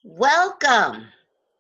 Welcome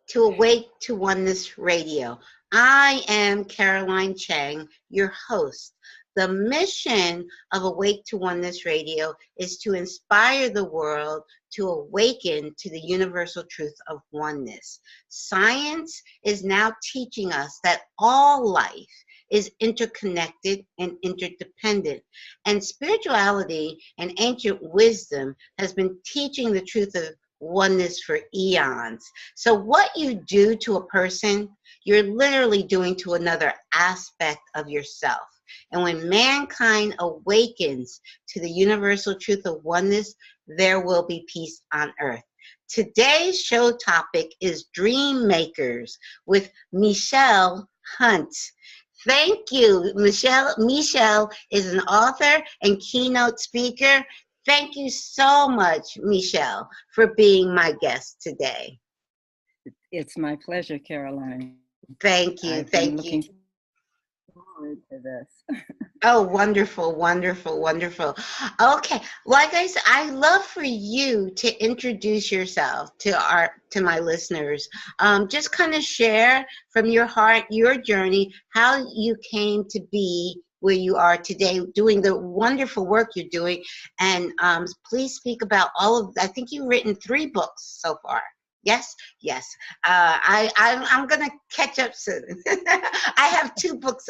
to Awake to Oneness Radio. I am Caroline Chang, your host. The mission of Awake to Oneness Radio is to inspire the world to awaken to the universal truth of oneness. Science is now teaching us that all life is interconnected and interdependent. And spirituality and ancient wisdom has been teaching the truth of oneness for eons. So what you do to a person, you're literally doing to another aspect of yourself. And when mankind awakens to the universal truth of oneness, there will be peace on earth. Today's show topic is DreamMakers with Michele Hunt. Thank you, Michele. Michele is an author and keynote speaker. Thank you so much, Michele, for being my guest today. It's my pleasure, Caroline. Thank you. Thank you. Looking forward to this. Oh, wonderful, wonderful, wonderful. Okay, like I said, I'd love for you to introduce yourself to my listeners. Just kind of share from your heart, your journey, how you came to be where you are today, doing the wonderful work you're doing. And please speak about I think you've written 3 books so far. Yes. I'm going to catch up soon. I have 2 books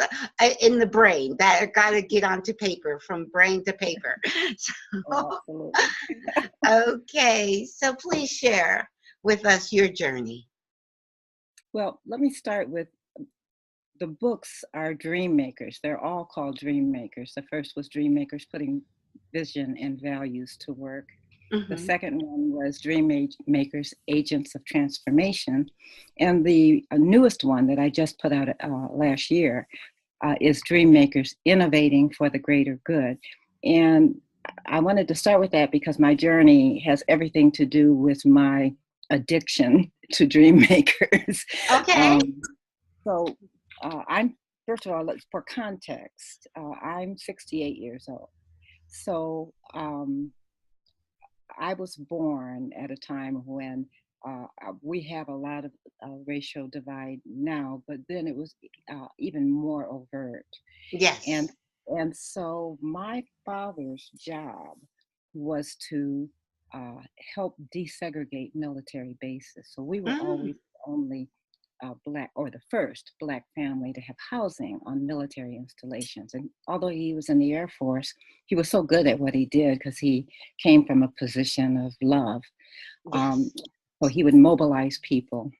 in the brain that are got to get onto paper, from brain to paper. So, okay, so please share with us your journey. Well, let me start with the books are DreamMakers. They're all called DreamMakers. The first was DreamMakers, putting vision and values to work. The second one was DreamMakers, Agents of Transformation. And the newest one that I just put out last year is DreamMakers, Innovating for the Greater Good. And I wanted to start with that because my journey has everything to do with my addiction to DreamMakers. Okay. I'm, first of all, for context, I'm 68 years old. So I was born at a time when we have a lot of racial divide now, but then it was even more overt. Yes. And so my father's job was to help desegregate military bases. So we were always the only Black, or the first Black family to have housing on military installations. And although he was in the Air Force, he was so good at what he did because he came from a position of love. Yes. So he would mobilize people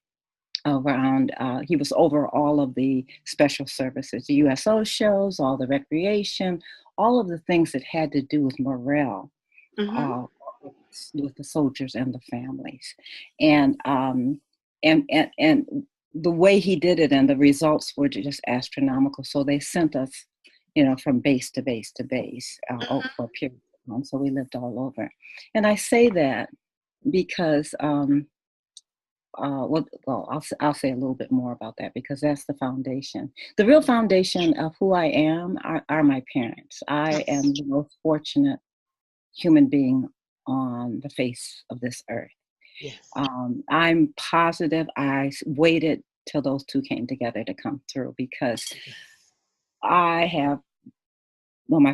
around, he was over all of the special services, the USO shows, all the recreation, all of the things that had to do with morale with the soldiers and the families. And the way he did it and the results were just astronomical. So they sent us, from base to base to base for a period of time. So we lived all over. And I say that because, I'll say a little bit more about that because that's the foundation. The real foundation of who I am are my parents. I am the most fortunate human being on the face of this earth. Yes. I'm positive I waited till those 2 came together to come through because my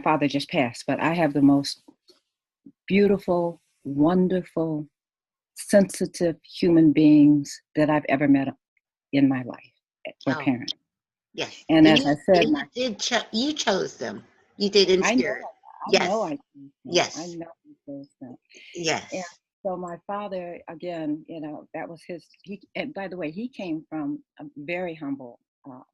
father just passed, but I have the most beautiful, wonderful, sensitive human beings that I've ever met in my life for parents. Yes. And as I said, you chose them. You did in spirit. I know I chose them. Yes. I know I chose them. Yes. And so my father, again, that was and by the way, he came from a very humble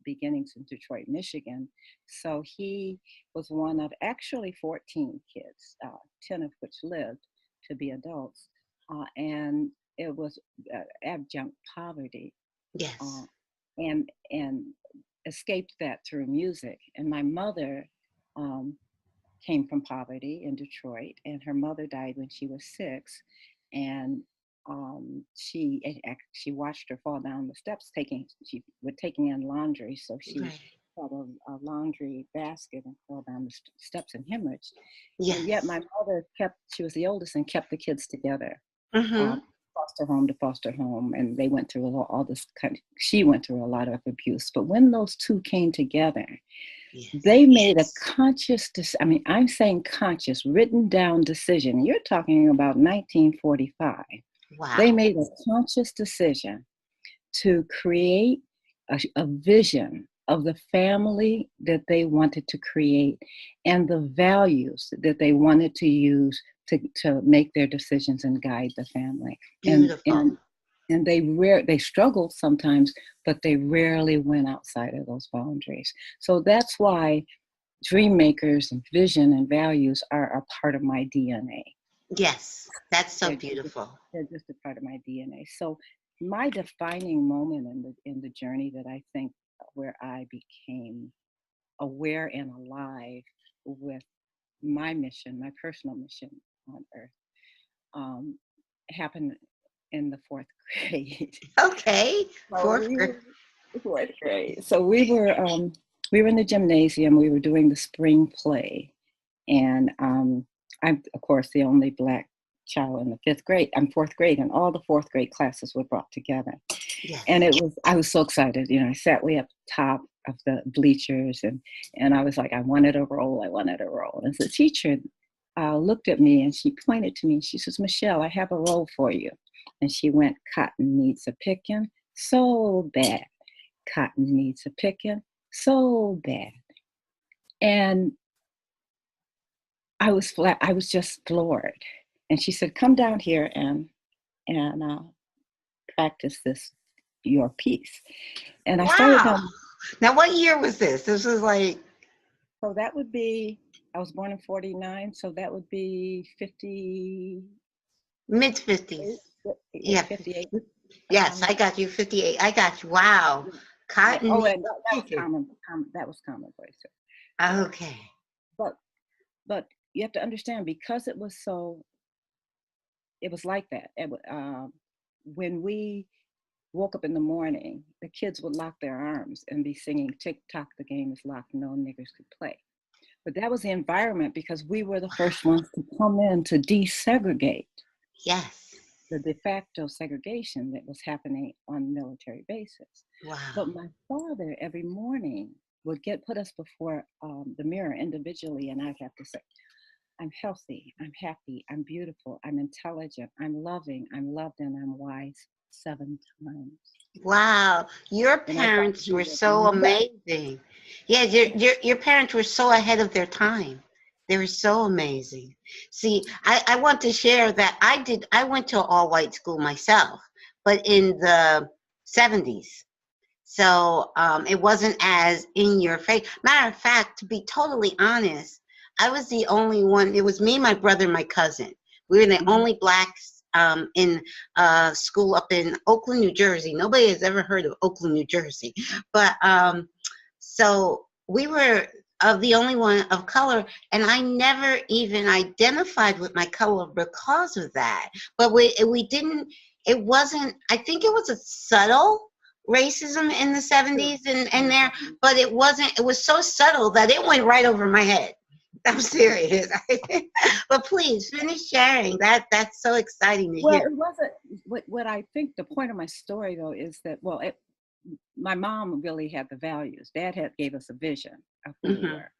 beginnings in Detroit, Michigan. So he was one of actually 14 kids, 10 of which lived to be adults. And it was abject poverty. Yes. And escaped that through music. And my mother came from poverty in Detroit, and her mother died when she was 6. And she watched her fall down the steps taking in laundry. So she had a laundry basket and fell down the steps and hemorrhaged. Yes. And yet my mother she was the oldest and kept the kids together. foster home, and they went through all this she went through a lot of abuse. But when those two came together, they made a conscious, I'm saying conscious, written down decision. You're talking about 1945. Wow. They made a conscious decision to create a vision of the family that they wanted to create and the values that they wanted to use to make their decisions and guide the family. Beautiful. And they struggled sometimes, but they rarely went outside of those boundaries. So that's why DreamMakers and vision and values are a part of my DNA. Yes, that's so beautiful. They're just a part of my DNA. So my defining moment in the journey that I think where I became aware and alive with my mission, my personal mission on Earth, happened in the fourth grade. Okay, fourth grade. So we were in the gymnasium. We were doing the spring play, and I'm of course the only Black child in the fifth grade. I'm fourth grade, and all the fourth grade classes were brought together. Yes. And I was so excited. I sat way up top of the bleachers, and I was like, I wanted a role. And the teacher looked at me and she pointed to me and she says, Michele, I have a role for you. And she went, cotton needs a picking so bad. Cotton needs a picking so bad. And I was just floored. And she said, come down here and practice your piece. And I started. Now, what year was this? This was like. So that would be, I was born in 49, so that would be 50. Mid 50s. Yeah, 58. Yes, I got you. 58. I got you. Wow. Cotton. Oh, and that was common. That was commonplace. Okay. But you have to understand, because it was like that. When we woke up in the morning, the kids would lock their arms and be singing, tick tock, the game is locked, no niggers could play. But that was the environment because we were the first ones to come in to desegregate. Yes. The de facto segregation that was happening on military bases. Wow. But my father every morning would put us before the mirror individually, and I'd have to say, I'm healthy, I'm happy, I'm beautiful, I'm intelligent, I'm loving, I'm loved, and I'm wise 7 times. Wow, your parents were so amazing. Yeah, your parents were so ahead of their time. They were so amazing. See, I want to share that I went to an all-white school myself, but in the 70s. So it wasn't as in your face. Matter of fact, to be totally honest, I was the only one. It was me, my brother, and my cousin. We were the only Blacks in school up in Oakland, New Jersey. Nobody has ever heard of Oakland, New Jersey. But so we were the only one of color, and I never even identified with my color because of that. But we didn't, it wasn't, I think it was a subtle racism in the 70s and there, but it wasn't, it was so subtle that it went right over my head. I'm serious. But please finish sharing. That's so exciting to hear. Well, it wasn't, what I think the point of my story though is that, my mom really had the values. Dad gave us a vision of who we were.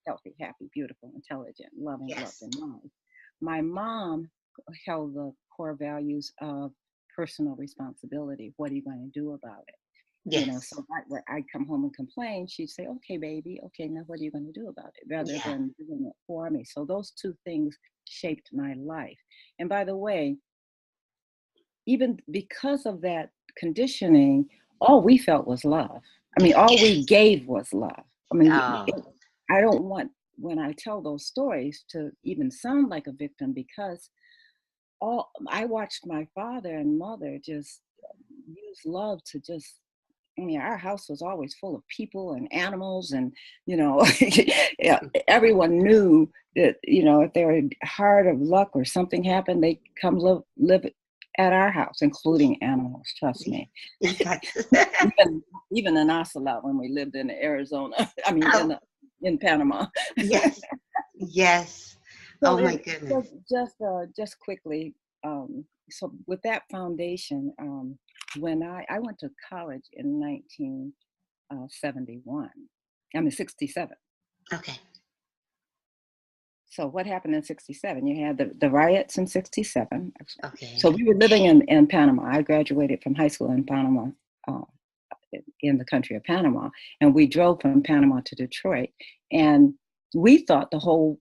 Healthy, happy, beautiful, intelligent, loving, loved, and loved. My mom held the core values of personal responsibility. What are you going to do about it? Yes. So I'd come home and complain. She'd say, okay, baby, okay, now what are you going to do about it? Rather than doing it for me. So those two things shaped my life. And by the way, even because of that conditioning, all we felt was love. I mean, all we gave was love. I mean, I don't want, when I tell those stories, to even sound like a victim, because I watched my father and mother just use love to just, our house was always full of people and animals, and, everyone knew that, if they were hard of luck or something happened, they'd come live at our house, including animals, trust me. even an ocelot when we lived in Arizona, in Panama. Yes. So oh my goodness. Just quickly, so with that foundation, when I went to college in 1971, 67. Okay. So what happened in 67? You had the riots in 67. Okay. So we were living in Panama. I graduated from high school in Panama, in the country of Panama. And we drove from Panama to Detroit. And we thought the whole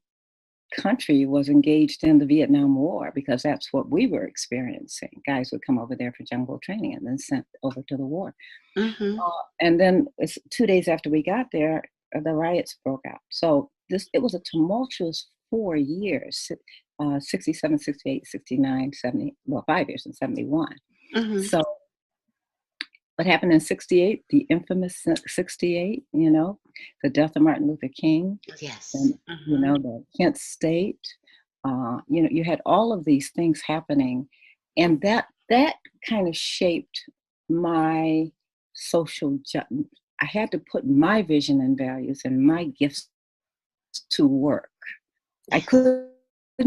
country was engaged in the Vietnam War because that's what we were experiencing. Guys would come over there for jungle training and then sent over to the war. Mm-hmm. And then 2 days after we got there, the riots broke out. So it was a tumultuous 4 years, 67, 68, 69, 70, well, 5 years in 71. Mm-hmm. So what happened in 68, the infamous 68, the death of Martin Luther King. Yes. And, the Kent State, you had all of these things happening. And that kind of shaped my social, I had to put my vision and values and my gifts to work. I couldn't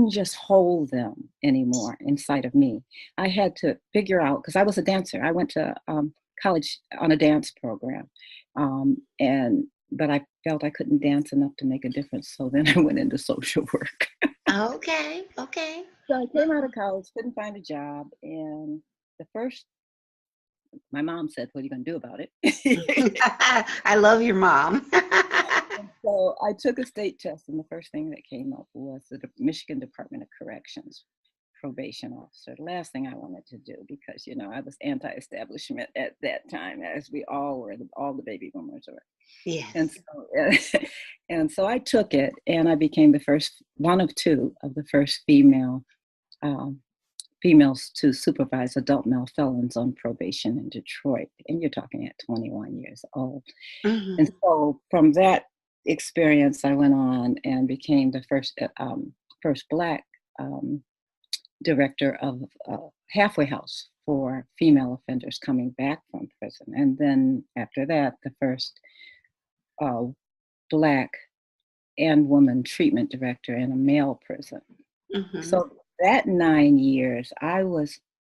just hold them anymore inside of me. I had to figure out, because I was a dancer. I went to college on a dance program, but I felt I couldn't dance enough to make a difference. So then I went into social work. Okay. So I came out of college, couldn't find a job, and my mom said, "What are you going to do about it?" I love your mom. So I took a state test, and the first thing that came up was the Michigan Department of Corrections probation officer. The last thing I wanted to do, because I was anti-establishment at that time, as we all were. All the baby boomers were. Yes. And so I took it, and I became the first one of two of the first females to supervise adult male felons on probation in Detroit. And you're talking at 21 years old. Mm-hmm. And so from that experience, I went on and became the first Black director of halfway house for female offenders coming back from prison. And then after that, the first Black and woman treatment director in a male prison. Mm-hmm. So that 9 years, I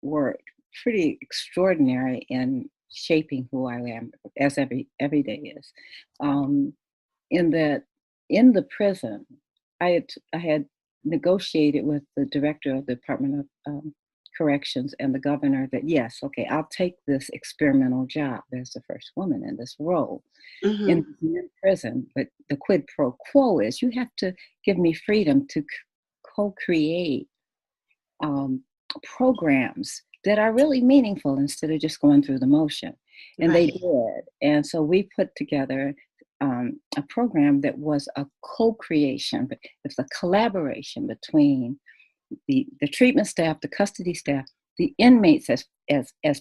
worked pretty extraordinary in shaping who I am, as every day is. In the prison, I had negotiated with the director of the Department of Corrections and the governor that, yes, okay, I'll take this experimental job as the first woman in this role in prison. But the quid pro quo is you have to give me freedom to co-create programs that are really meaningful instead of just going through the motion. And They did. And so we put together a program that was a co-creation, but it's a collaboration between the treatment staff, the custody staff, the inmates as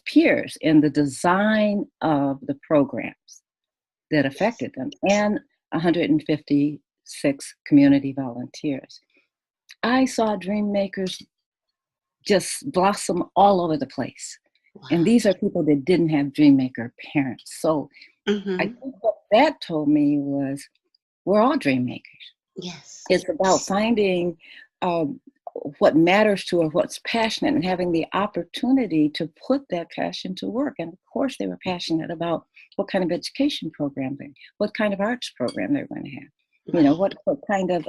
peers in the design of the programs that affected them, and 156 community volunteers. I saw DreamMakers just blossom all over the place. Wow. And these are people that didn't have DreamMaker parents. So I think what that told me was, we're all DreamMakers. Yes. It's about finding what matters to us, what's passionate, and having the opportunity to put that passion to work. And of course, they were passionate about what kind of education program, what kind of arts program they're going to have, what kind of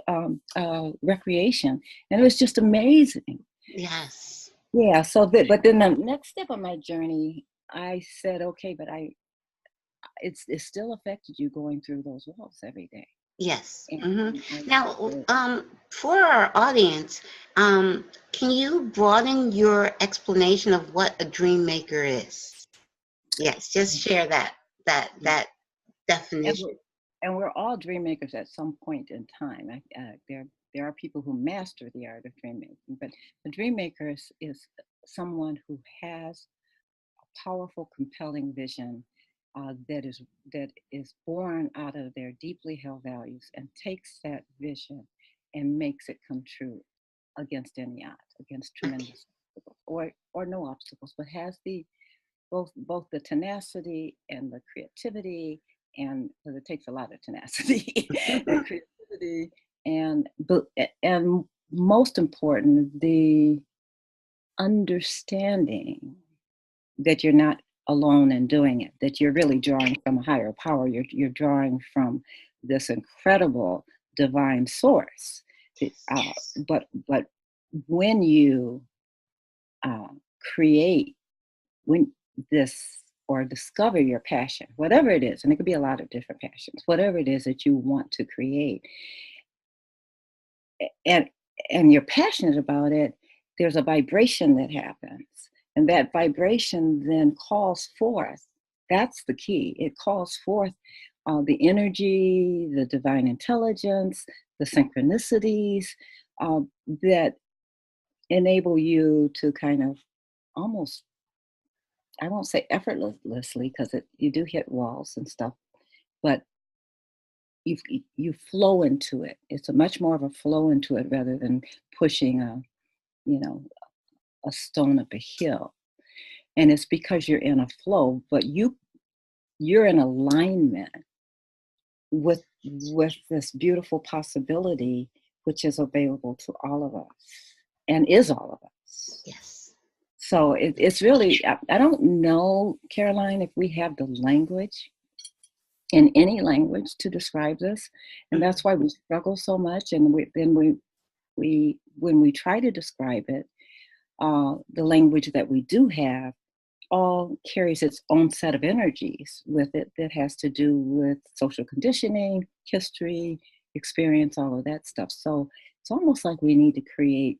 recreation. And it was just amazing. Yes. Yeah. So, but then the next step on my journey, I said, okay, but it's still affected you going through those walls every day. Yes. Now, for our audience, can you broaden your explanation of what a dream maker is? Yes, just share that definition. And we're all dream makers at some point in time. There are people who master the art of dream making, but a dream maker is someone who has a powerful, compelling vision that is born out of their deeply held values, and takes that vision and makes it come true against any odds, against tremendous obstacles, or no obstacles, but has both the tenacity and the creativity, and because it takes a lot of tenacity and creativity, and most important, the understanding that you're not alone in doing it, that you're really drawing from a higher power. You're drawing from this incredible divine source. But when you create when this or discover your passion, whatever it is, and it could be a lot of different passions, whatever it is that you want to create, and you're passionate about it, there's a vibration that happens. And that vibration then calls forth, that's the key, it calls forth the energy, the divine intelligence, the synchronicities that enable you to kind of almost, I won't say effortlessly, because you do hit walls and stuff, but you flow into it. It's a much more of a flow into it rather than pushing a stone up a hill. And it's because you're in a flow, but you're in alignment with this beautiful possibility, which is available to all of us and is all of us. Yes. So it's really, I don't know, Caroline, if we have the language in any language to describe this. And that's why we struggle so much. And when we try to describe it, the language that we do have all carries its own set of energies with it that has to do with social conditioning, history, experience, all of that stuff. So it's almost like we need to create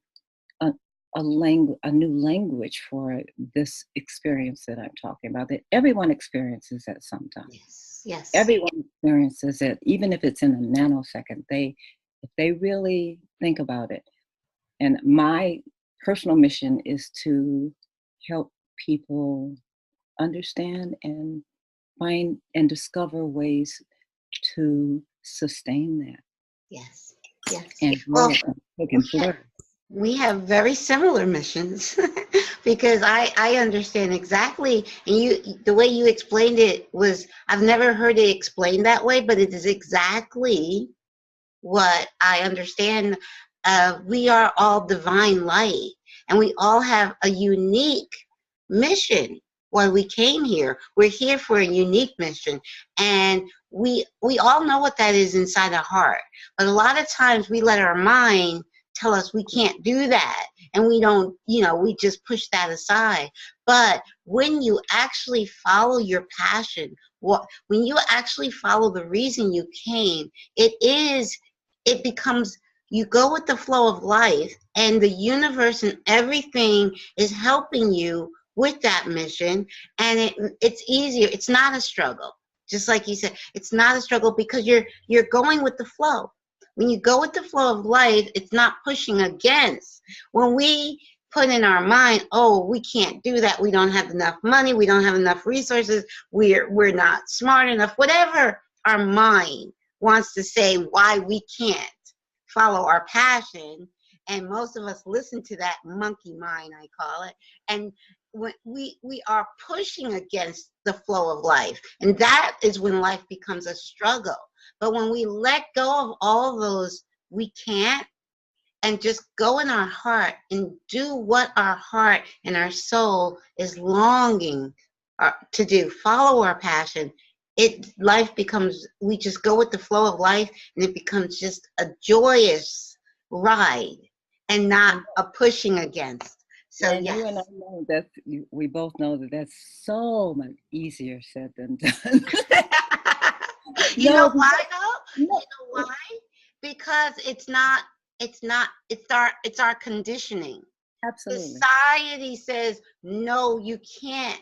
a new language for this experience that I'm talking about, that everyone experiences at some time. Yes. Yes. Everyone experiences it, even if it's in a nanosecond. If they really think about it. And my personal mission is to help people understand and find and discover ways to sustain that. Yes. Yes. And well, we have very similar missions because I understand exactly, and the way you explained it was, I've never heard it explained that way, but it is exactly what I understand. We are all divine light, and we all have a unique mission. Why we came here, we're here for a unique mission, and we all know what that is inside our heart. But a lot of times we let our mind tell us we can't do that, and we don't, we just push that aside. But when you actually follow your passion, when you actually follow the reason you came, it becomes, you go with the flow of life, and the universe and everything is helping you with that mission, and it's easier. It's not a struggle. Just like you said, it's not a struggle because you're going with the flow. When you go with the flow of life, it's not pushing against. When we put in our mind, oh, we can't do that, we don't have enough money, we don't have enough resources, we're not smart enough, whatever our mind wants to say why we can't follow our passion, and most of us listen to that monkey mind, I call it, and when we are pushing against the flow of life, and that is when life becomes a struggle. But when we let go of all those we can't, and just go in our heart and do what our heart and our soul is longing to do, follow our passion, life becomes, we just go with the flow of life, and it becomes just a joyous ride and not a pushing against. So and yes. You and I know that we both know that that's so much easier said than done. You know why though? You know why? Because it's our conditioning. Absolutely. Society says, no, you can't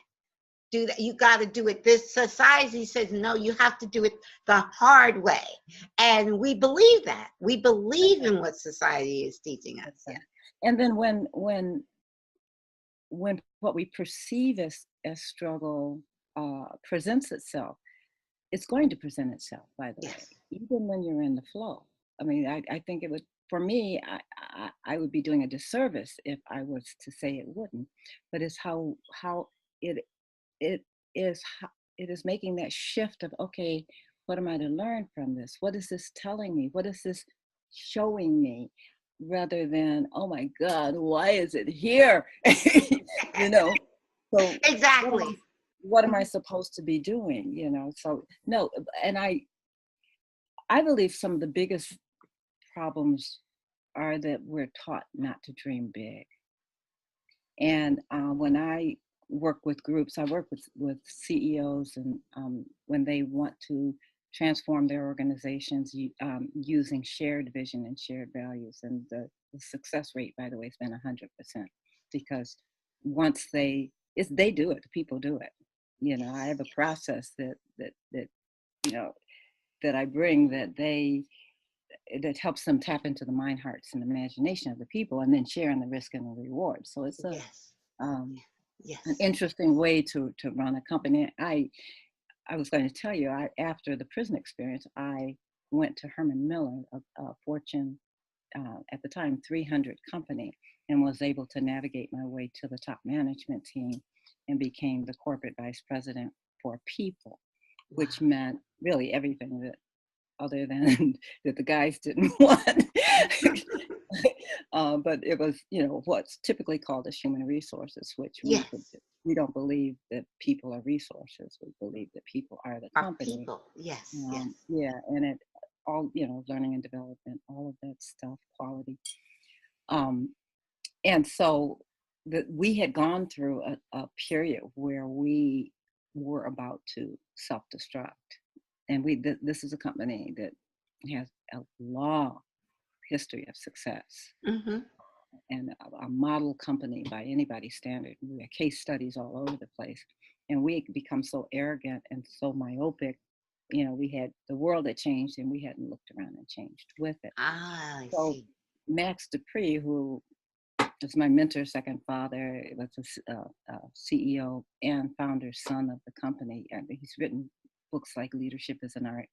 do that. You got to do it. This society says, no, you have to do it the hard way. And we believe that. We believe in what society is teaching us. Yeah. And then when what we perceive as struggle presents itself, it's going to present itself, by the way, even when you're in the flow. I mean, I think it would, for me, I would be doing a disservice if I was to say it wouldn't. But it's how it is making that shift of, okay, what am I to learn from this? What is this telling me? What is this showing me? rather than, oh my God, why is it here? You know, so Exactly. what am I supposed to be doing? You know, so no, and I believe some of the biggest problems are that we're taught not to dream big. And when I work with groups, I work with CEOs, and when they want to transform their organizations using shared vision and shared values. And the success rate, by the way, has been 100%, because once they do it, the people do it. You know, I have a process that you know, that I bring that helps them tap into the mind, hearts, and imagination of the people, and then sharing the risk and the reward. So it's a an interesting way to run a company. I was going to tell you, after the prison experience, I went to Herman Miller, a Fortune at the time 300 company, and was able to navigate my way to the top management team, and became the corporate vice president for people, which meant really everything that other than that the guys didn't want. But it was, you know, what's typically called as human resources, which we don't believe that people are resources. We believe that people are the company. People. Yes. Yeah, and it all, you know, learning and development, all of that stuff, quality. And so we had gone through a period where we were about to self-destruct. And this is a company that has a long history of success, and a model company by anybody's standard. We had case studies all over the place, and we had become so arrogant and so myopic. You know, we had the world had changed, and we hadn't looked around and changed with it. I see. Max Dupree, who is my mentor, second father, was a CEO and founder, son of the company, and he's written books like Leadership is an Art.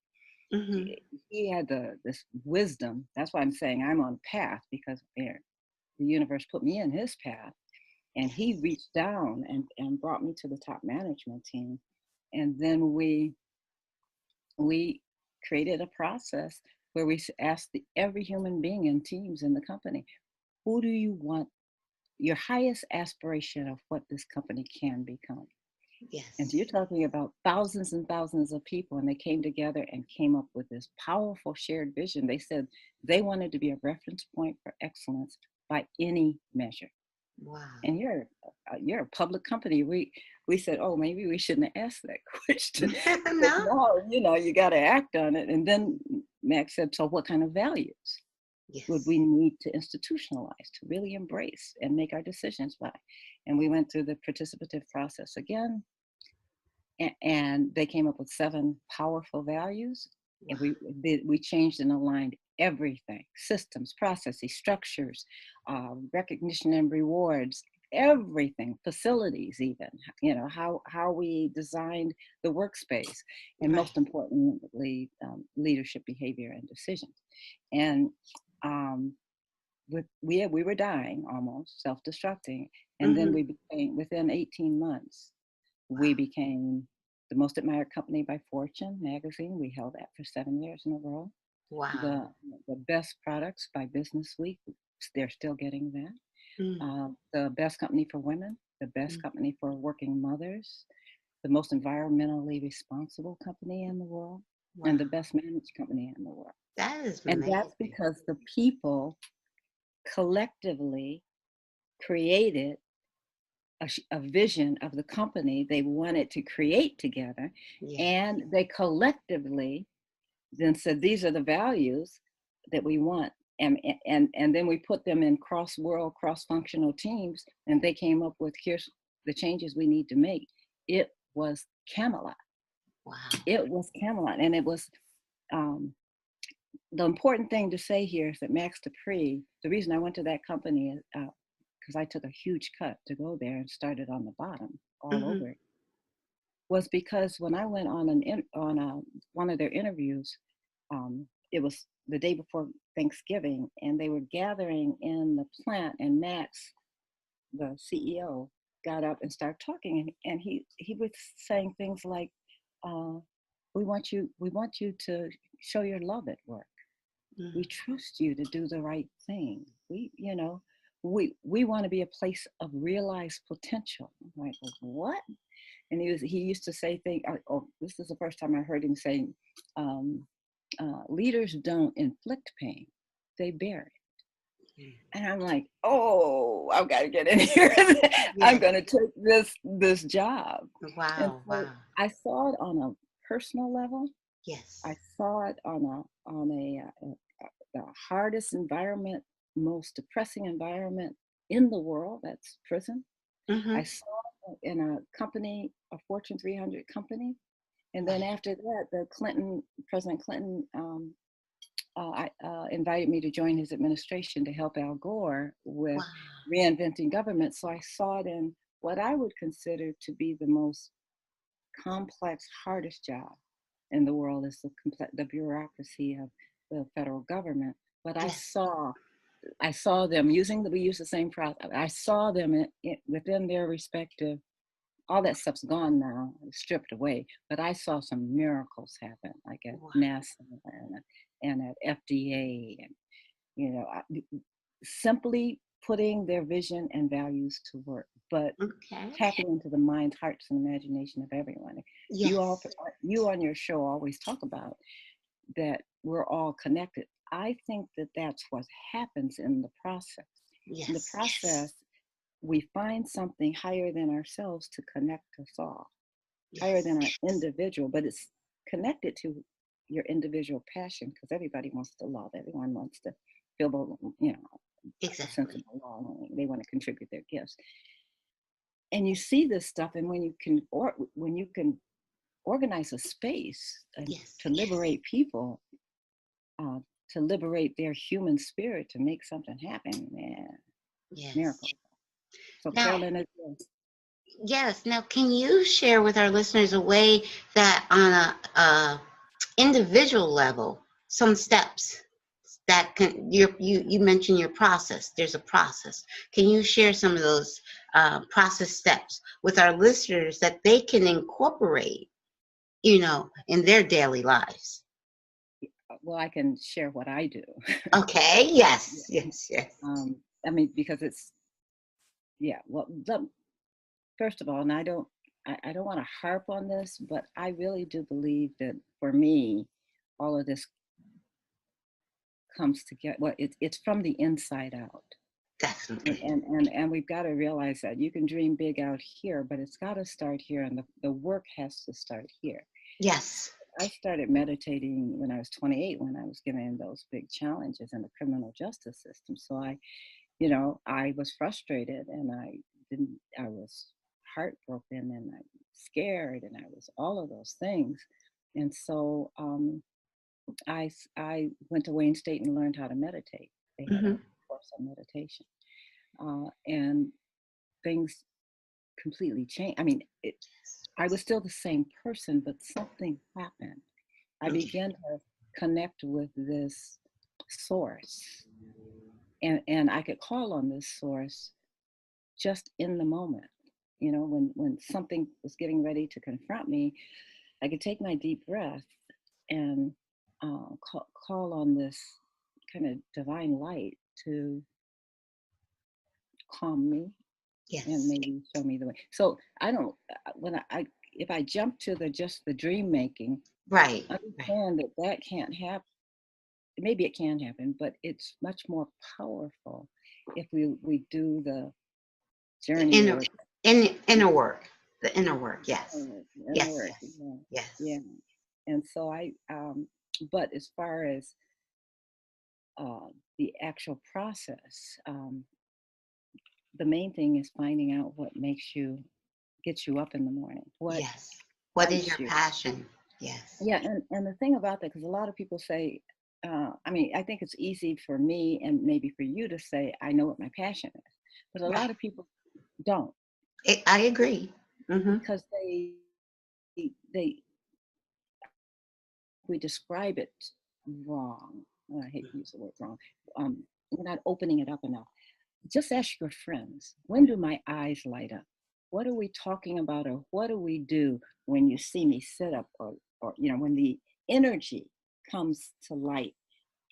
He had this wisdom. That's why I'm saying I'm on path, because the universe put me in his path, and he reached down and brought me to the top management team. And then we created a process where we asked every human being in teams in the company, who do you want, your highest aspiration of what this company can become? Yes. And so you're talking about thousands and thousands of people, and they came together and came up with this powerful shared vision. They said they wanted to be a reference point for excellence by any measure. Wow. And you're a public company. We said, oh, maybe we shouldn't have asked that question. No, you know, you got to act on it. And then Max said, so what kind of values would we need to institutionalize, to really embrace and make our decisions by? And we went through the participative process again, and they came up with 7 powerful values. And we changed and aligned everything: systems, processes, structures, recognition and rewards, everything, facilities, even, you know, how we designed the workspace, and most importantly, leadership behavior and decisions. And we were dying, almost self-destructing, and then we became, within 18 months, we became the most admired company by Fortune magazine. We held that for 7 years in a row. Wow. The best products by Business Week, they're still getting that. The best company for women, the best company for working mothers, the most environmentally responsible company in the world, and the best managed company in the world. That is amazing. And that's because the people collectively created a vision of the company they wanted to create together, and they collectively then said, these are the values that we want, and then we put them in cross-world, cross-functional teams, and they came up with, here's the changes we need to make. It was Camelot. Wow. It was Camelot. And it was the important thing to say here is that Max Dupree, the reason I went to that company is because I took a huge cut to go there and started on the bottom all over it, was because when I went on one of their interviews, it was the day before Thanksgiving, and they were gathering in the plant, and Max, the CEO, got up and started talking, and he was saying things like, we want you to show your love at work. We trust you to do the right thing. we want to be a place of realized potential. I'm like, what? And he used to say things. Oh, this is the first time I heard him say, leaders don't inflict pain, they bear it. And I'm like, oh, I've got to get in here. I'm going to take this job. Wow, and so wow. I saw it on a personal level. Yes. I saw it on the hardest environment, most depressing environment in the world. That's prison. Mm-hmm. I saw it in a company, a Fortune 300 company. And then after that, President Clinton invited me to join his administration to help Al Gore with reinventing government. So I saw it in what I would consider to be the most complex, hardest job in the world is the bureaucracy of the federal government. But I saw them we use the same process. I saw them within their respective. All that stuff's gone now, stripped away. But I saw some miracles happen, like at NASA and at FDA, and simply putting their vision and values to work, but tapping into the mind, hearts, and imagination of everyone. Yes. You on your show always talk about that we're all connected. I think that that's what happens in the process. Yes. In the process, we find something higher than ourselves to connect us all, higher than our individual, but it's connected to your individual passion, because everybody wants to love, everyone wants to feel, a sense of belonging. They want to contribute their gifts. And you see this stuff, and when you can organize a space to liberate people, to liberate their human spirit, to make something happen, man, miracle. So now, Carolyn, yes. Now, can you share with our listeners a way that on a individual level, some steps that can you mentioned your process. There's a process. Can you share some of those process steps with our listeners that they can incorporate, in their daily lives? Well, I can share what I do. Okay. Yes. I mean, because it's well, first of all, and I don't want to harp on this, but I really do believe that for me, all of this comes together. Well, it's from the inside out. Definitely. And we've got to realize that you can dream big out here, but it's got to start here, and the work has to start here. Yes. I started meditating when I was 28, when I was given those big challenges in the criminal justice system. So I was frustrated, and I was heartbroken, and I was scared, and I was all of those things. And so I went to Wayne State and learned how to meditate. They had a course on meditation, and things completely changed. I mean, I was still the same person, but something happened. I began to connect with this source, and I could call on this source just in the moment. When something was getting ready to confront me, I could take my deep breath and call on this kind of divine light to calm me, and maybe show me the way. So I don't, if I jump to just the dream making, right, understand that can't happen. Maybe it can happen, but it's much more powerful if we do the journey. Inner work. The inner work, yes. Yeah. And so but as far as the actual process, the main thing is finding out what gets you up in the morning. What is your passion? Yes. Yeah, and the thing about that, because a lot of people say, I think it's easy for me and maybe for you to say, I know what my passion is, but a lot of people don't. I agree. Because we describe it wrong. I hate to use the word wrong. We're not opening it up enough. Just ask your friends, when do my eyes light up? What are we talking about, or what do we do when you see me sit up, or when the energy comes to light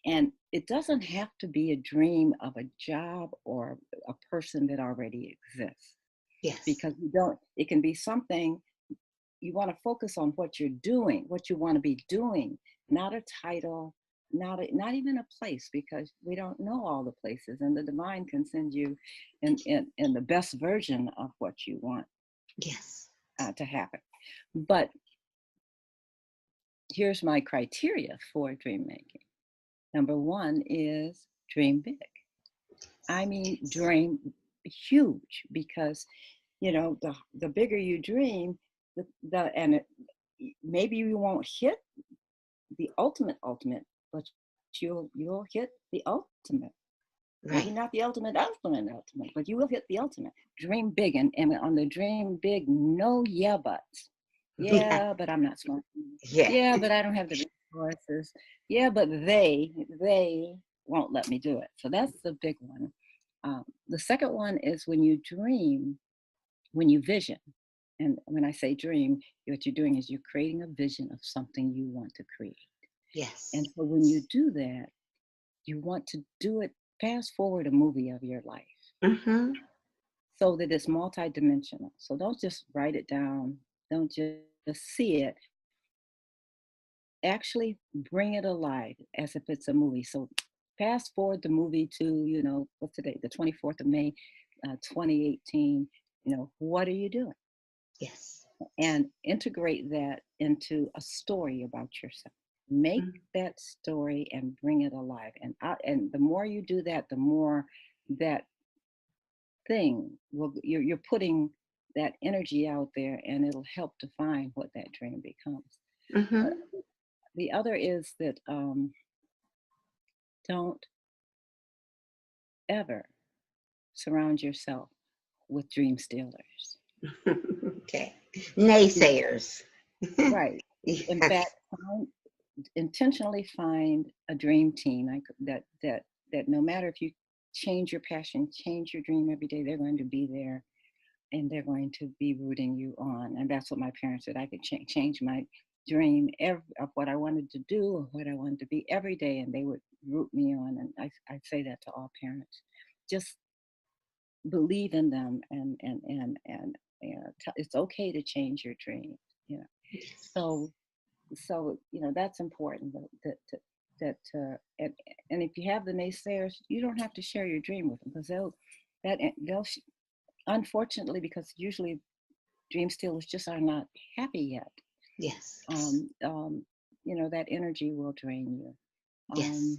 And it doesn't have to be a dream of a job or a person that already exists. Yes. Because it can be something, you want to focus on what you're doing, what you want to be doing, not a title, not even a place, because we don't know all the places, and the divine can send you in the best version of what you want. Yes. To happen. But here's my criteria for dream making. Number one is dream big. I mean, dream huge, because the bigger you dream, maybe you won't hit the ultimate, but you'll hit the ultimate. Right. Maybe not the ultimate, but you will hit the ultimate. Dream big, and on the dream big, no yeah buts. Yeah, but I'm not smart. Yeah, but I don't have the resources. Yeah, but they won't let me do it. So that's the big one. The second one is when you dream, when you vision. And when I say dream, what you're doing is you're creating a vision of something you want to create. Yes. And so when you do that, you want to do it, fast forward a movie of your life. Mm-hmm. So that it's multidimensional. So don't just write it down. Don't just see it. Actually bring it alive as if it's a movie. So fast forward the movie to, what's today? The 24th of May, 2018. What are you doing? Yes. And integrate that into a story about yourself. Make that story and bring it alive. And the more you do that, the more that thing you're putting that energy out there, and it'll help define what that dream becomes. Mm-hmm. The other is that don't ever surround yourself with dream stealers. Okay. Naysayers. Right. Yes. In fact, intentionally find a dream team that no matter if you change your passion, change your dream every day, they're going to be there, and they're going to be rooting you on. And that's what my parents said. I could change my dream of what I wanted to do or what I wanted to be every day, and they would root me on. And I say that to all parents. Just believe in them, and it's okay to change your dream. So that's important. And if you have the naysayers, you don't have to share your dream with them, because they'll unfortunately, because usually dream stealers just are not happy yet. Yes. That energy will drain you. Yes.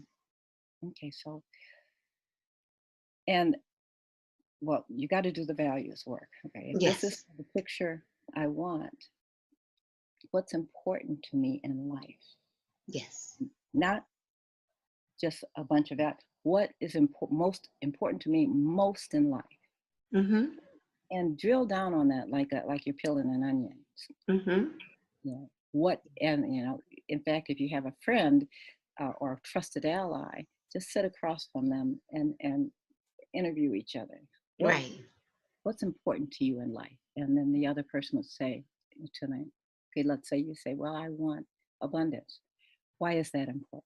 Okay, so, and well, you got to do the values work. Okay, if Yes. this is the picture I want, what's important to me in life? Yes. Not just a bunch of that. What is most important to me most in life? Mm-hmm. And drill down on that like you're peeling an onion. Mm-hmm. In fact, if you have a friend or a trusted ally, just sit across from them and interview each other. Right. What's important to you in life? And then the other person would say to them, okay, let's say you say, well, I want abundance. Why is that important?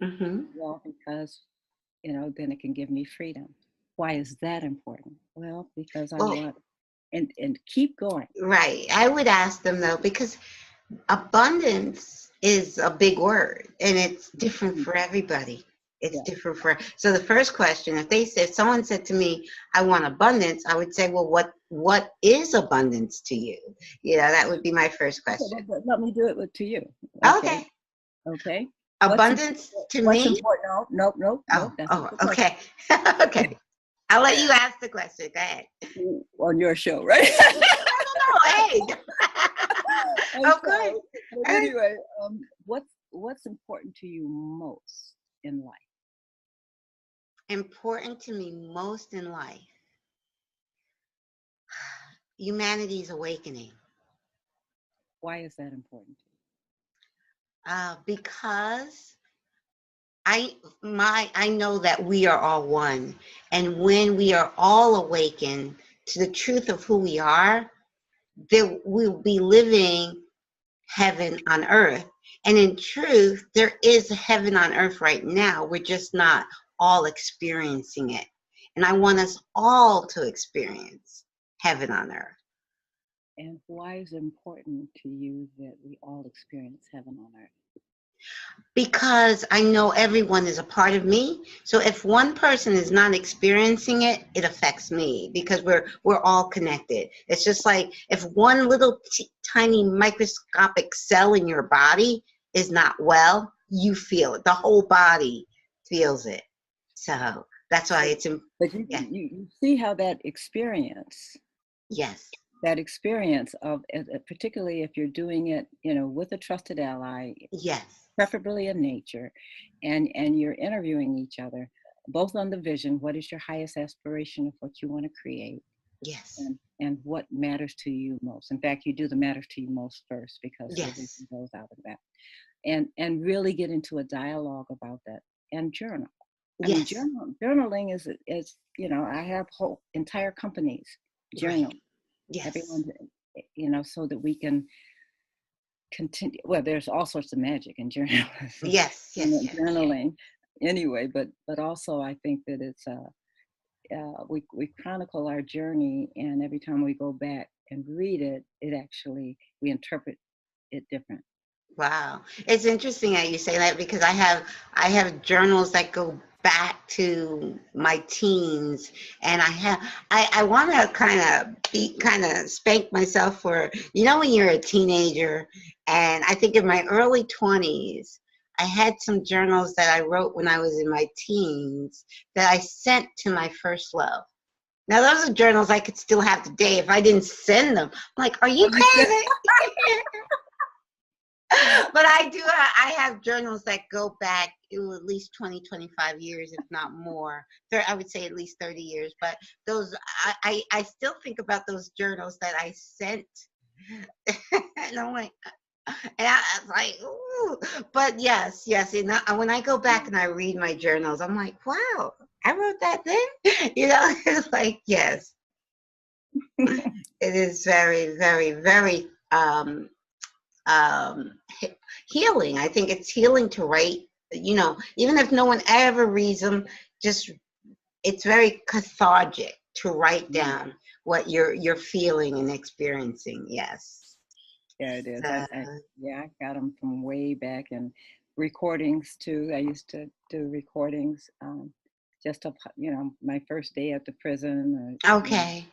Mm-hmm. Well, because, then it can give me freedom. Why is that important? Well, because I want, and keep going. Right. I would ask them though, because abundance is a big word, and it's different for everybody. It's different for. So the first question, if someone said to me, I want abundance, I would say, well, what is abundance to you? That would be my first question. Okay, let me do it to you. Okay. Abundance to me? Important? Nope. Oh, okay. Okay. I'll let you ask the question. Go ahead. On your show, right? No, hey. Okay. Anyway, what's important to you most in life? Important to me most in life? Humanity's awakening. Why is that important to you? Because I know that we are all one, and when we are all awakened to the truth of who we are, then we'll be living heaven on earth. And in truth, there is heaven on earth right now. We're just not all experiencing it. And I want us all to experience heaven on earth. And why is it important to you that we all experience heaven on earth? Because I know everyone is a part of me. So if one person is not experiencing it, it affects me because we're all connected. It's just like if one little tiny microscopic cell in your body is not well, you feel it. The whole body feels it. So that's why it's important. But you see how that experience, yes, that experience of, particularly if you're doing it, with a trusted ally, yes, preferably in nature, and you're interviewing each other, both on the vision, what is your highest aspiration of what you want to create, yes, and what matters to you most. In fact, you do the matters to you most first, because yes, everything goes out of that, and really get into a dialogue about that, and journal. yes. I mean, journaling is I have whole entire companies journal. Right. Yes. Everyone, so that we can continue. Well, there's all sorts of magic in journalism. Yes, yes, journaling. Anyway, but also I think that it's we chronicle our journey, and every time we go back and read it, we interpret it different. Wow, it's interesting that you say that, because I have journals that go back to my teens, and I want to kind of spank myself for, when you're a teenager, and I think in my early 20s I had some journals that I wrote when I was in my teens that I sent to my first love. Now those are journals I could still have today if I didn't send them. I'm like, are you crazy? But I have journals that go back at least 20, 25 years, if not more. I would say at least 30 years. But those, I still think about those journals that I sent. And I'm like, and I was like, ooh. But yes. And when I go back and I read my journals, I'm like, wow, I wrote that then? It's like, yes. It is very, very, very, healing. I think it's healing to write, even if no one ever reads them, it's very cathartic to write down what you're feeling and experiencing. Yes. Yeah, it is. I got them from way back, and recordings too. I used to do recordings, just of, my first day at the prison, or, okay.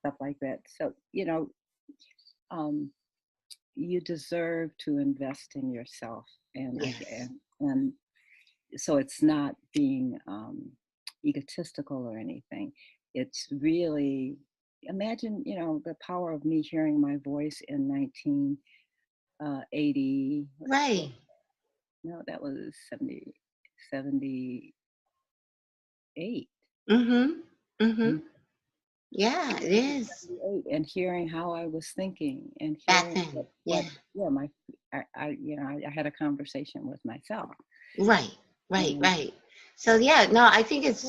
Stuff like that. So, you deserve to invest in yourself, and Yes. and so it's not being egotistical or anything. It's really, imagine, the power of me hearing my voice in 1980. Right. No, that was 78. Yeah, it is. And hearing how I was thinking, and Back hearing then. I had a conversation with myself. Right. So I think it's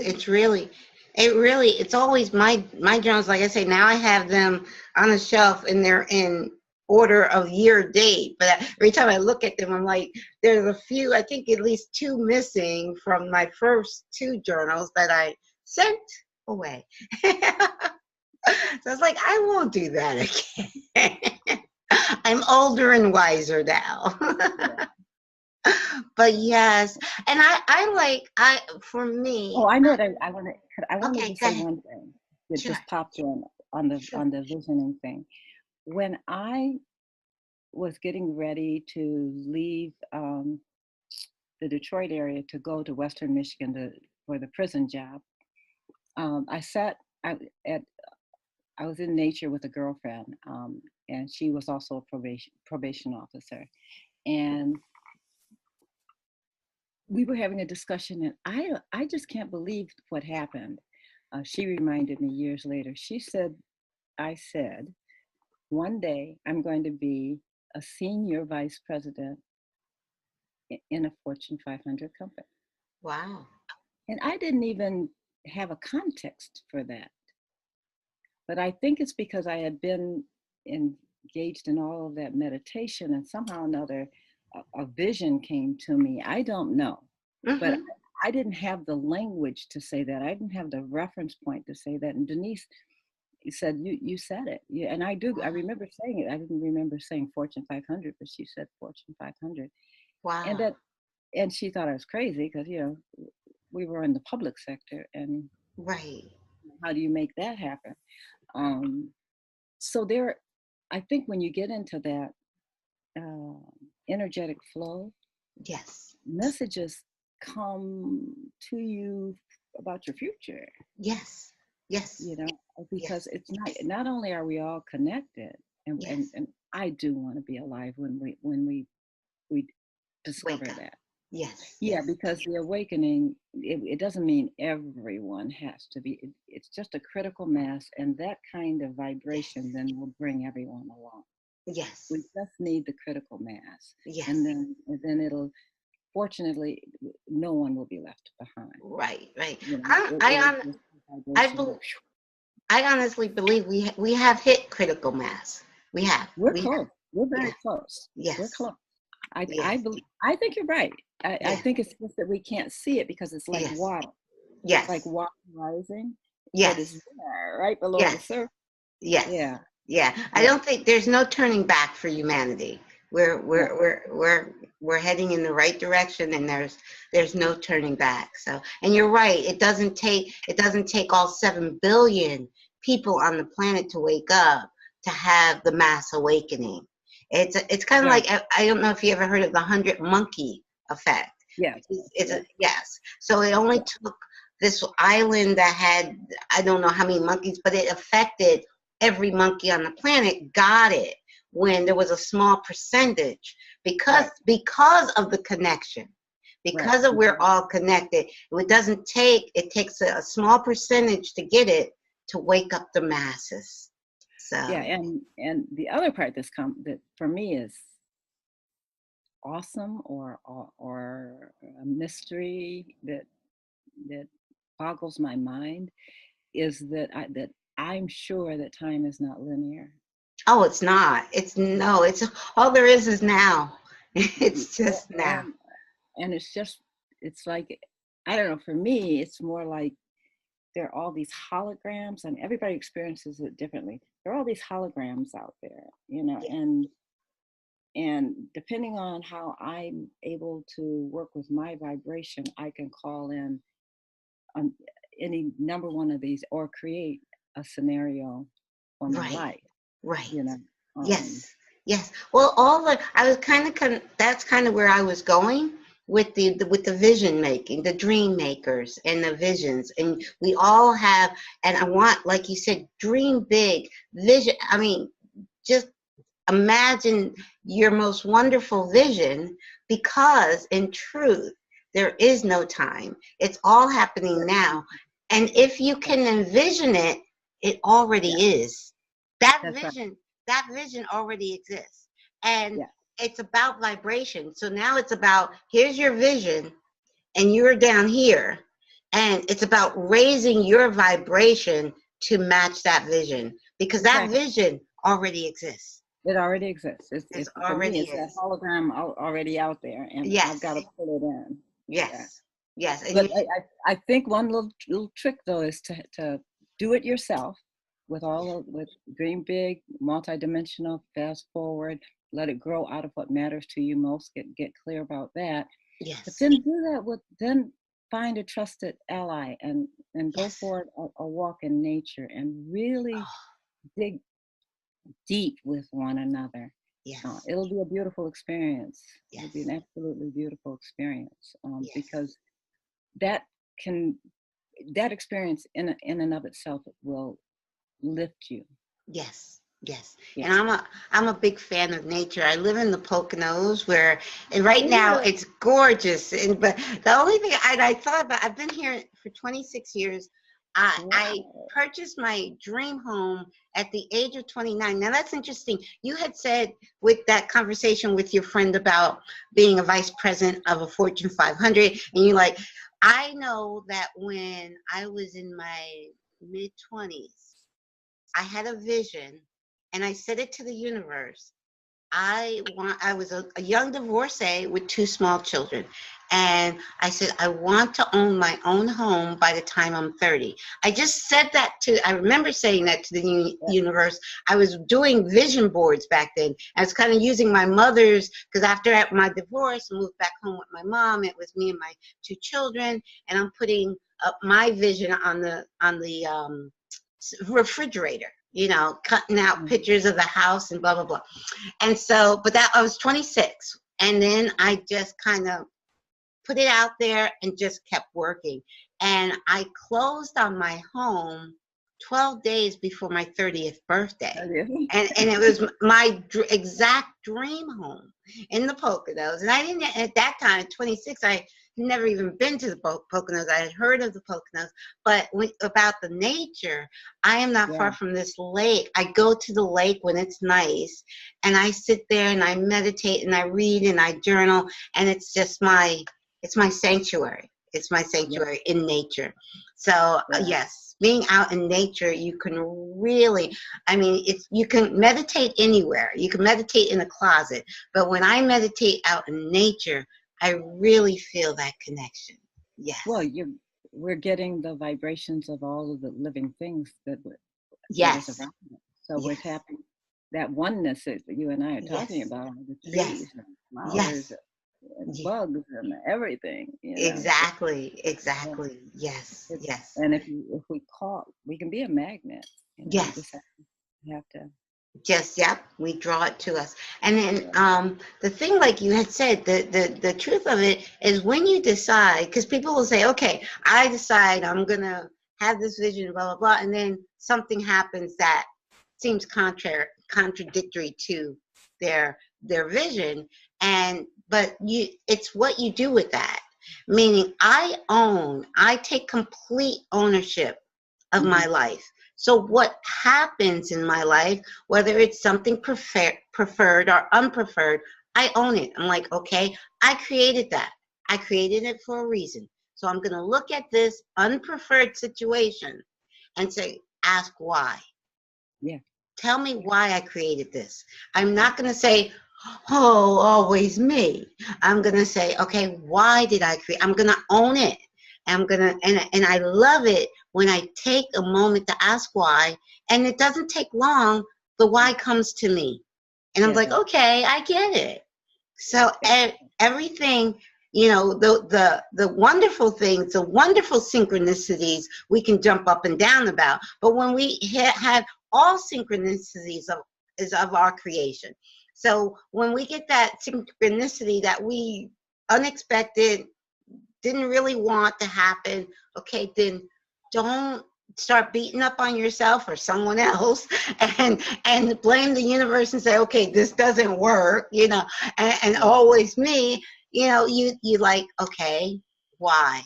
always my journals. Like I say, now I have them on a shelf, and they're in order of year date. But every time I look at them, I'm like, there's a few, I think at least 2 missing from my first 2 journals that I sent away. So I was like, I won't do that again. I'm older and wiser now. But yes, and for me. Oh, I know that I wanted to say ahead. one thing that Sure. just popped in on the visioning thing. When I was getting ready to leave the Detroit area to go to Western Michigan for the prison job, I was in nature with a girlfriend, and she was also a probation officer, and we were having a discussion, and I just can't believe what happened. She reminded me years later. She said, I said, one day I'm going to be a senior vice president in a Fortune 500 company. Wow. And I didn't even have a context for that. But I think it's because I had been engaged in all of that meditation, and somehow or another, a vision came to me. I don't know, but Mm-hmm. I didn't have the language to say that. I didn't have the reference point to say that. And Denise said, you said it. Yeah, and I remember saying it. I didn't remember saying Fortune 500, but she said Fortune 500. And Wow. that, and she thought I was crazy because, we were in the public sector, and Right. how do you make that happen? So there, I think when you get into that energetic flow, Yes. messages come to you about your future, Yes. Yes. because Yes. it's not only are we all connected, and Yes. I do want to be alive when we discover Wake up. that. Yes. Yeah, Yes. because the awakening, it doesn't mean everyone has to be. It's just a critical mass, and that kind of Yes. vibration then will bring everyone along. Yes. We just need the critical mass, Yes. and then it'll. Fortunately, no one will be left behind. Right. Right. It'll just I, vibration bel go. I honestly believe we have hit critical mass. We have. We're We have. close. We're Yeah. very close. We're Yes. close. I Yes. believe. I think you're right. I Yeah. think it's just that we can't see it because it's like Yes. water. It's like Yes. water rising, but it's Yes. there, right below the Yes. surface. Yes. Yeah. Yeah. I Yeah. don't think there's no turning back for humanity. We're No. we're we're we're we're heading in the right direction, and there's no turning back. So, and you're right. It doesn't take all 7 billion people on the planet to wake up to have the mass awakening. It's kind of Right. like, I don't know if you ever heard of the 100 monkey effect. Yes. Yes. So it only Yeah. took this island that had, I don't know how many monkeys, but it affected every monkey on the planet got it when there was a small percentage, because Right. because of the connection, Right. because of we're all connected. It takes a small percentage to get it to wake up the masses. Yeah. So And the other part that for me is awesome, or a mystery that boggles my mind, is that I'm sure that time is not linear. oh, it's not. It's no, it's all there is now. It's just now. And it's like, I don't know, for me it's more like there are all these holograms, and everybody experiences it differently. There are all these holograms out there, Yeah. and depending on how I'm able to work with my vibration, I can call in on any number one of these, or create a scenario for my Right. life, Right. you know. Yes. Yes. Well, I was that's kind of where I was going with the vision making, the dream makers and the visions. And we all have, and I want, like you said, dream big, vision. I mean, just imagine your most wonderful vision, because in truth, there is no time. It's all happening now. And if you can envision it, it already Yeah, is. That that's right. vision, that vision already exists. And Yeah, it's about vibration. So now it's about, here's your vision, and you're down here. And it's about raising your vibration to match that vision, because that exactly. vision already exists. It already exists. It For me, already it's that is. hologram already out there, and I've got to Yes. pull it in. Yeah. Yes. Yes. And But I think one little trick though is to do it yourself, with dream big, multidimensional, fast forward, let it grow out of what matters to you most. Get clear about that. But yes. then then find a trusted ally, and go Yes. for a walk in nature, and really Oh, dig deep with one another. yes. It'll be a beautiful experience. It'll be Yes. an absolutely beautiful experience, Yes. because that can that experience in and of itself will lift you. Yes. Yes. Yeah. And I'm a big fan of nature. I live in the Poconos, and right now Ooh, it's gorgeous. But the only thing I thought about, I've been here for 26 years. I wow. purchased my dream home at the age of 29. Now that's interesting. You had said, with that conversation with your friend about being a vice president of a Fortune 500, and you're like, I know that when I was in my mid 20s, I had a vision, and I said it to the universe. I was a young divorcee with 2 small children. And I said, I want to own my own home by the time I'm 30. I just said that I remember saying that to the universe. I was doing vision boards back then. I was kind of using my mother's, because after my divorce, I moved back home with my mom. It was me and my 2 children. And I'm putting up my vision on the refrigerator, cutting out pictures of the house and blah, blah, blah. And so, but I was 26. And then I just kind of put it out there and just kept working. And I closed on my home 12 days before my 30th birthday. And it was my exact dream home in the Poconos. And I didn't, at that time, at 26, I never even been to the Poconos. I had heard of the Poconos, but about the nature, I am not far from this lake. I go to the lake when it's nice, and I sit there and I meditate and I read and I journal, and it's just it's my sanctuary. It's my sanctuary in nature. So yes, being out in nature, you can really, you can meditate anywhere. You can meditate in a closet. But when I meditate out in nature, I really feel that connection. Yes. Well, we're getting the vibrations of all of the living things that yes. Around us. So we're tapping that oneness that you and I are talking about, the trees and flowers and bugs and everything. Exactly. Yes. And if we we can be a magnet. Yes. We just have to. Just, we draw it to us. And then the thing, like you had said, the truth of it is when you decide, because people will say, okay, I decide I'm going to have this vision, blah, blah, blah, and then something happens that seems contradictory to their vision. But it's what you do with that. Meaning I take complete ownership of my life. So what happens in my life, whether it's something preferred or unpreferred, I own it. I'm like, okay, I created that. I created it for a reason. So I'm going to look at this unpreferred situation and ask why. Yeah. Tell me why I created this. I'm not going to say, oh, always me. I'm going to say, okay, why did I create? I'm going to own it. I'm going to, and I love it when I take a moment to ask why, and it doesn't take long, the why comes to me. And I'm like, okay, I get it. So everything, the wonderful things, the wonderful synchronicities we can jump up and down about. But when we have all synchronicities is of our creation. So when we get that synchronicity that we unexpected, didn't really want to happen, okay, then don't start beating up on yourself or someone else and blame the universe and say, okay, this doesn't work, and always me, you like, okay, why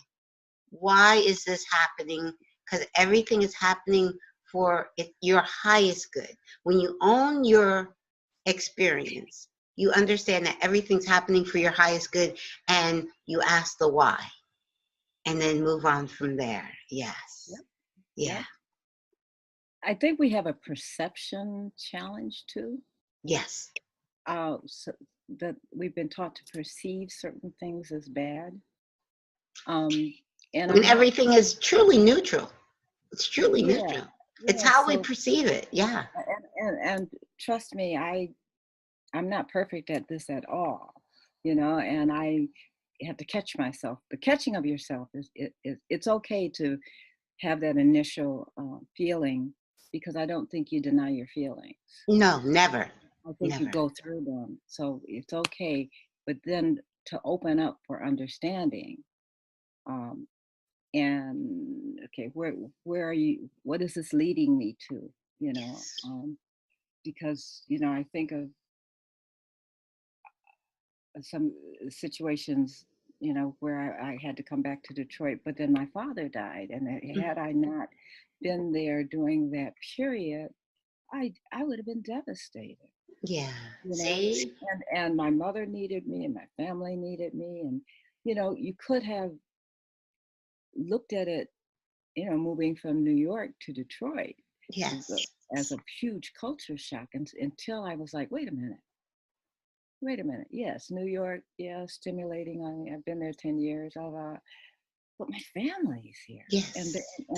is this happening? Because everything is happening for your highest good. When you own your experience, you understand that everything's happening for your highest good, and you ask the why, and then move on from there. Yes. Yeah. I think we have a perception challenge too. Yes. So that we've been taught to perceive certain things as bad. And everything is truly neutral. It's truly neutral. It's how we perceive it. Yeah. And trust me, I'm not perfect at this at all, and I have to catch myself. The catching of yourself it's okay to have that initial feeling, because I don't think you deny your feelings. No, never. I think you go through them. So it's okay, but then to open up for understanding. And okay, where are you? What is this leading me to? Because I think of some situations, where I had to come back to Detroit, but then my father died, and had I not been there during that period, I would have been devastated. Yeah. See? And my mother needed me, and my family needed me, and you could have looked at it, moving from New York to Detroit, yes, as a huge culture shock, until I was like, wait a minute, wait a minute. Yes, New York, yeah, stimulating. I mean, I've been there 10 years. But my family's here, Yes. and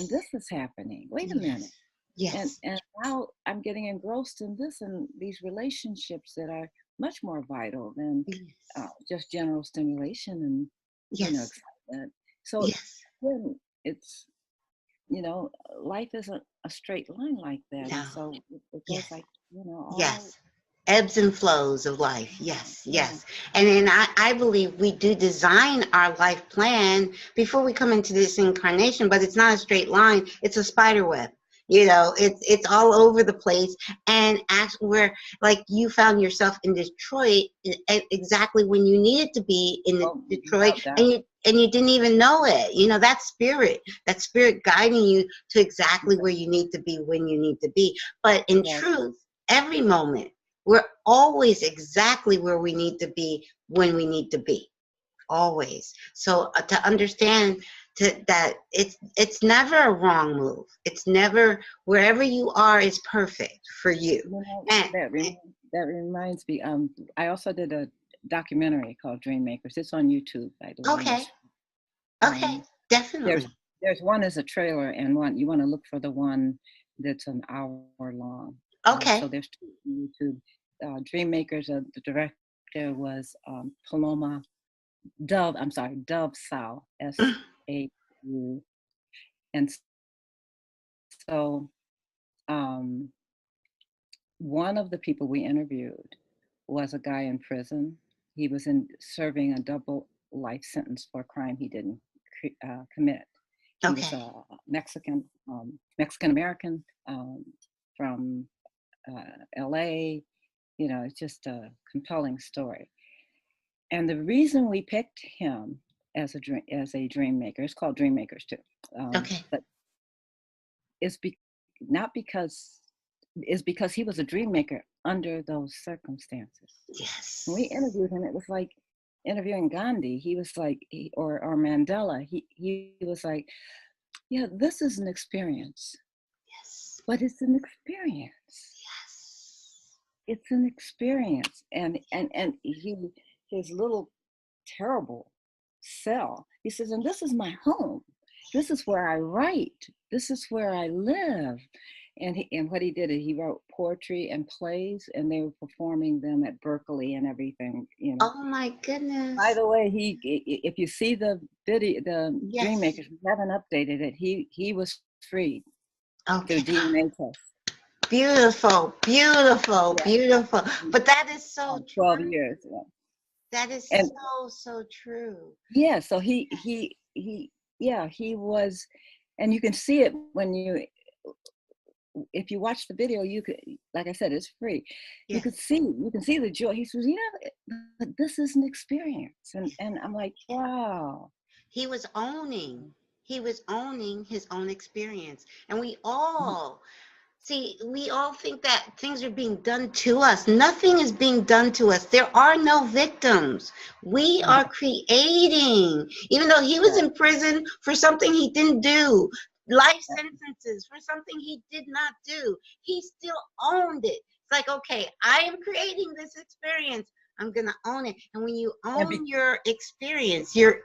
this is happening. Wait a minute. Yes. Yes. And now I'm getting engrossed in this and these relationships that are much more vital than Yes. just general stimulation and Yes. excitement. So Yes. when it's life isn't a straight line like that, No. and so it goes Yes. like all. Yes. Ebbs and flows of life. Yes. Yeah. Yes. And then I believe we do design our life plan before we come into this incarnation, but it's not a straight line. It's a spider web. It's all over the place. And actually, where like you found yourself in Detroit exactly when you needed to be in Detroit, and you didn't even know it. That spirit guiding you to exactly where you need to be when you need to be. But in truth, every moment, we're always exactly where we need to be when we need to be. Always. So to understand that it's never a wrong move. It's never, wherever you are is perfect for you. That reminds me. I also did a documentary called DreamMakers. It's on YouTube, by the way. Okay. Okay. Definitely. There's one as a trailer, and one you want to look for the one that's an hour long. Okay. So there's two on YouTube. DreamMakers. The director was Dove Sau, S-A-U. And so one of the people we interviewed was a guy in prison. He was serving a double life sentence for a crime he didn't commit. He was a Mexican American from LA. It's just a compelling story. And the reason we picked him as a dream maker, it's called DreamMakers too. But it's because he was a dream maker under those circumstances. Yes. When we interviewed him, it was like interviewing Gandhi. He was like, or Mandela. He was like, yeah, this is an experience. Yes. But it's an experience. Yes. It's an experience, and his little terrible cell. He says, and this is my home. This is where I write. This is where I live. And what he did is he wrote poetry and plays, and they were performing them at Berkeley and everything. Oh my goodness! By the way, if you see the video, the DreamMakers, we haven't updated it. He was freed through DNA test. Beautiful, beautiful, beautiful. But that is so 12 true. years. That is so true. Yeah. So he was, and you can see it if you watch the video, you could, like I said, it's free. Yes. You can see the joy. He says, but this is an experience. And I'm like, wow. He was owning his own experience. And we all think that things are being done to us. Nothing is being done to us. There are no victims. We are creating, even though he was in prison for something he didn't do. Life sentences for something he did not do. He still owned it. It's like, okay, I am creating this experience. I'm gonna own it. And when you own your experience, you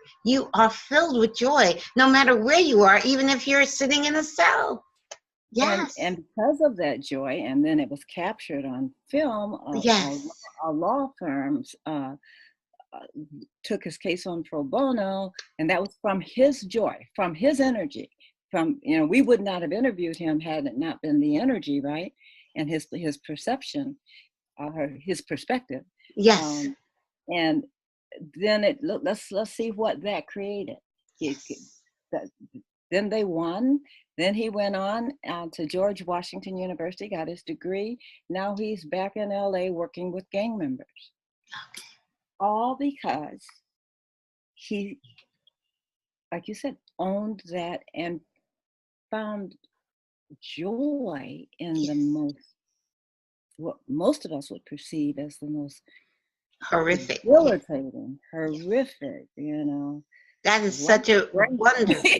are filled with joy, no matter where you are, even if you're sitting in a cell. Yes. And because of that joy, and then it was captured on film. A law firm took his case on pro bono, and that was from his joy, from his energy. We would not have interviewed him had it not been the energy, right? And his perception, his perspective. Yes. And then let's see what that created. Then they won. Then he went on to George Washington University, got his degree. Now he's back in LA working with gang members. Okay. All because he, like you said, owned that and found joy in what most of us would perceive as the most horrific, irritating, That is such a wonderful.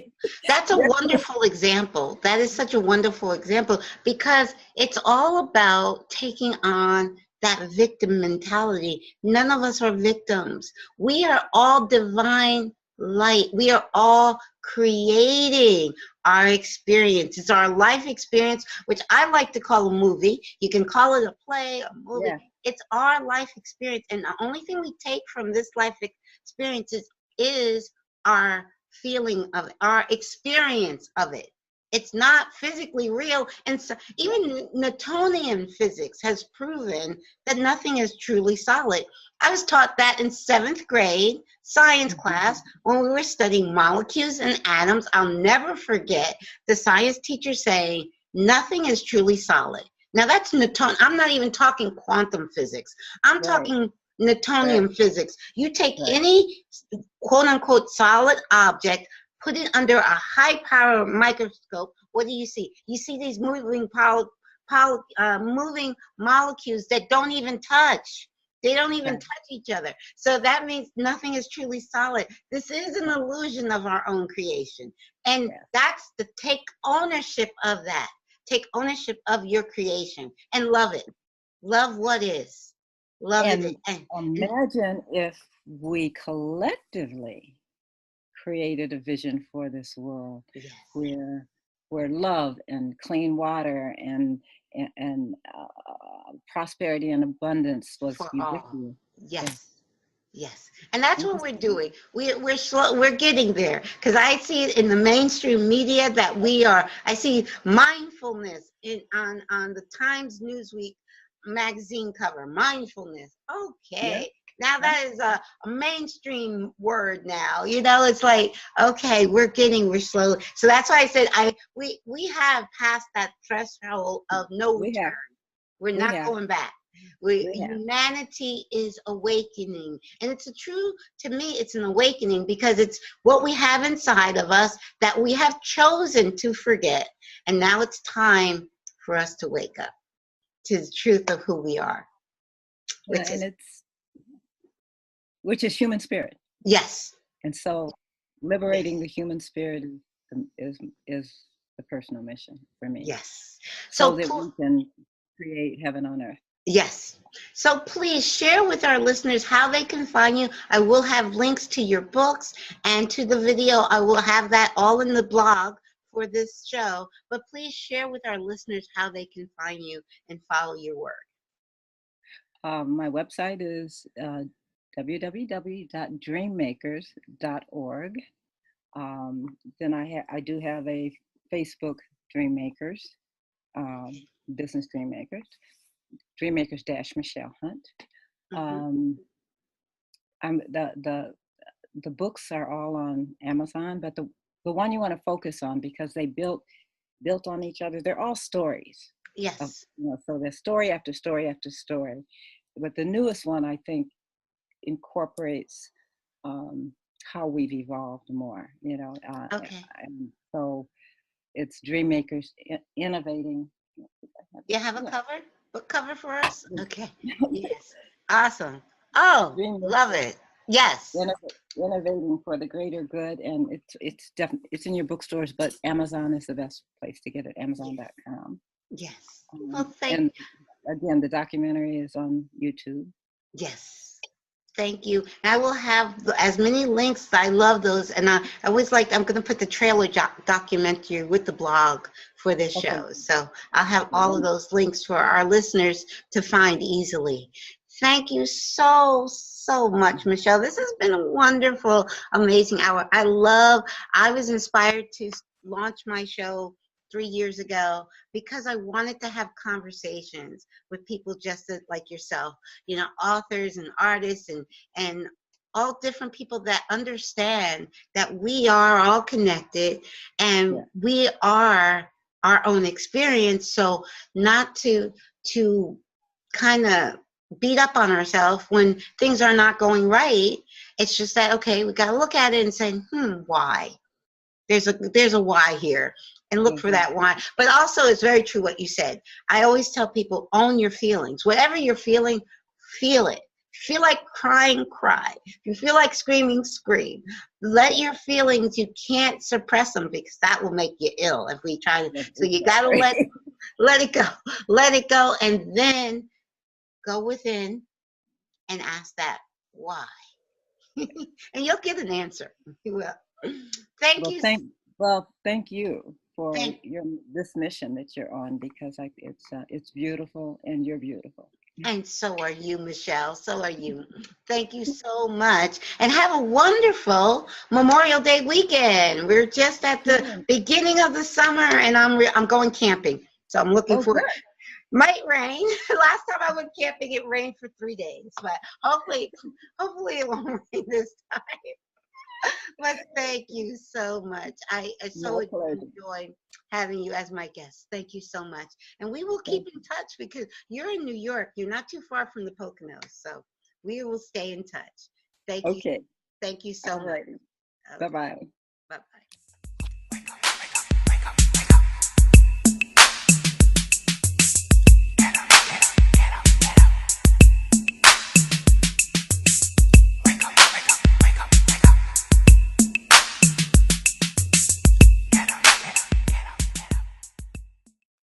That's a wonderful example. That is such a wonderful example because it's all about taking on that victim mentality. None of us are victims. We are all divine light. We are all creating our experience. It's our life experience, which I like to call a movie. You can call it a play, a movie. Yeah. It's our life experience. And the only thing we take from this life experience is our feeling of it, our experience of it. It's not physically real. And so even Newtonian physics has proven that nothing is truly solid. I was taught that in 7th grade science class when we were studying molecules and atoms. I'll never forget the science teacher saying, nothing is truly solid. Now that's Newton. I'm not even talking quantum physics. I'm talking Newtonian physics. You take any quote unquote solid object, put it under a high power microscope. What do you see? You see these moving moving molecules that don't even touch. They don't even touch each other. So that means nothing is truly solid. This is an illusion of our own creation. And that's the take ownership of that. Take ownership of your creation and love it. Love what is. Love it. And imagine if we collectively created a vision for this world where love and clean water and prosperity and abundance was ubiquitous. Yes, and that's what we're doing. We're slow. We're getting there because I see it in the mainstream media that we are. I see mindfulness on the Times Newsweek magazine cover. Mindfulness. Okay. Now that is a mainstream word now. You know, it's like, okay, we're slow. So that's why I said we have passed that threshold of no return. We're not going back. Humanity is awakening. And to me, it's an awakening because it's what we have inside of us that we have chosen to forget. And now it's time for us to wake up to the truth of who we are. Which is human spirit. Yes. And so liberating the human spirit is the personal mission for me. Yes. So that we can create heaven on earth. Yes. So please share with our listeners how they can find you. I will have links to your books and to the video. I will have that all in the blog for this show. But please share with our listeners how they can find you and follow your work. My website is www.dreammakers.org. Then I do have a Facebook DreamMakers, Business DreamMakers, DreamMakers - Michele Hunt. The books are all on Amazon, but the one you want to focus on because they built on each other. They're all stories. Yes. So there's story after story after story. But the newest one, I think, incorporates how we've evolved more, Okay. And so it's DreamMakers innovating. You have a book cover for us? Okay. Yes. Awesome. Oh, love it. Yes. Innovating for the greater good, and it's definitely in your bookstores, but Amazon is the best place to get it. Amazon.com. Yes. And again, the documentary is on YouTube. Yes. Thank you. I will have as many links. I love those. And I always I'm going to put the trailer documentary with the blog for this show. So I'll have all of those links for our listeners to find easily. Thank you so much, Michele. This has been a wonderful, amazing hour. I was inspired to launch my show 3 years ago because I wanted to have conversations with people just like yourself, authors and artists and all different people that understand that we are all connected and we are our own experience. So not to kind of beat up on ourselves when things are not going right. It's just that, okay, we got to look at it and say, why? There's a why here, and look for that why. But also, it's very true what you said. I always tell people, own your feelings. Whatever you're feeling, feel it. Feel like crying, cry. If you feel like screaming, scream. Let your feelings, you can't suppress them because that will make you ill if we try to. So you got to let it go. Let it go, and then go within and ask that why. And you'll get an answer. You will. Thank you. Thank you for this mission that you're on, because it's beautiful, and you're beautiful. And so are you, Michele. So are you. Thank you so much. And have a wonderful Memorial Day weekend. We're just at the beginning of the summer, and I'm going camping. So I'm looking for it. Might rain. Last time I went camping, it rained for 3 days. But hopefully it won't rain this time. But thank you so much. I so enjoyed having you as my guest. Thank you so much. And we will keep in touch, because you're in New York. You're not too far from the Poconos. So we will stay in touch. Thank you. Thank you so much. Bye-bye. Bye-bye.